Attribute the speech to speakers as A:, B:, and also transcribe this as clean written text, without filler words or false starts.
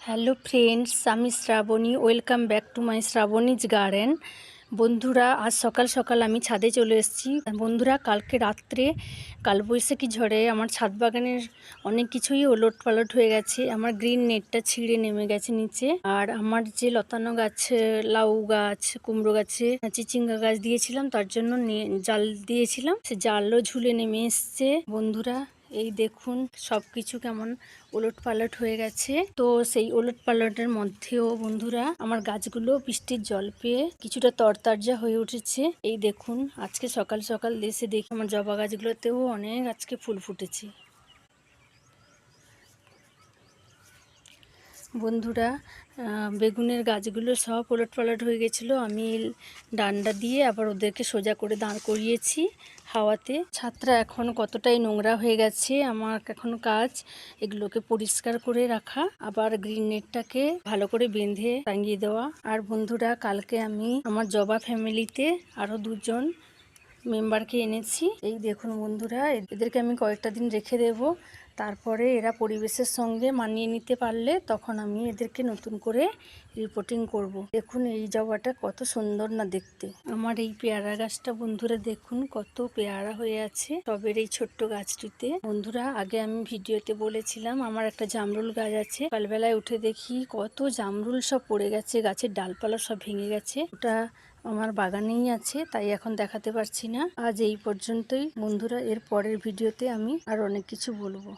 A: Hello friends, আমি Shrabani. Welcome back to my Shrabani's garden. বন্ধুরা, আজ সকাল সকাল আমি ছাদে চলে এসেছি। বন্ধুরা, কালকে রাত্রে কালবৈশাখী ঝড়ে আমার ছাদ বাগানের অনেক কিছুই ওলট পালট হয়ে গেছে। আমার গ্রিন নেটটা ছিঁড়ে নেমে গেছে নিচে। আর আমার যে লতানো গাছ, লাউ গাছ, কুমড়ো গাছে চিচিঙ্গা গাছ দিয়েছিলাম, তার জন্য জাল দিয়েছিলাম, সে জালও ঝুলে নেমে এসছে। বন্ধুরা, এই দেখুন সব কিছু কেমন ওলট পালট হয়ে গেছে। তো সেই ওলট পালটের মধ্যেও বন্ধুরা, আমার গাছগুলো বৃষ্টির জল পেয়ে কিছুটা তরতাজা হয়ে উঠেছে। এই দেখুন, আজকে সকাল সকাল এসে দেখি আমার জবা গাছগুলোতেও অনেক আজকে ফুল ফুটেছে। বন্ধুরা, বেগুনের গাছগুলো সব ওলট পালট হয়ে গেছিলো। আমি ডান্ডা দিয়ে আবার ওদেরকে সোজা করে দাঁড় করিয়েছি হাওয়াতে। ছাদটা এখন কতটাই নোংরা হয়ে গেছে। আমার এখন কাজ এগুলোকে পরিষ্কার করে রাখা, আবার গ্রিন নেটটাকে ভালো করে বেঁধে টাঙিয়ে দেওয়া। আর বন্ধুরা, কালকে আমি আমার জবা ফ্যামিলিতে আরও দুজন মেম্বারকে এনেছি। এই দেখুন বন্ধুরা, এদেরকে আমি কয়েকটা দিন রেখে দেব। তারপরে এরা পরিবেশের সঙ্গে মানিয়ে নিতে পারলে তখন আমি এদেরকে নতুন করে রিপোর্টিং করব। দেখুন এই জবাটা কত সুন্দর না দেখতে। আমার এই পেয়ারা গাছটা বন্ধুরা দেখুন কত পেয়ারা হয়ে আছে টবের এই ছোট্ট গাছটিতে। বন্ধুরা, আগে আমি ভিডিওতে বলেছিলাম আমার একটা জামরুল গাছ আছে। সকালবেলায় উঠে দেখি কত জামরুল সব পড়ে গেছে, গাছের ডালপালা সব ভেঙে গেছে। ওটা আমার বাগানেই আছে, তাই এখন দেখাতে পারছি না। আজ এই পর্যন্তই বন্ধুরা, এর পরের ভিডিওতে আমি আর অনেক কিছু বলবো।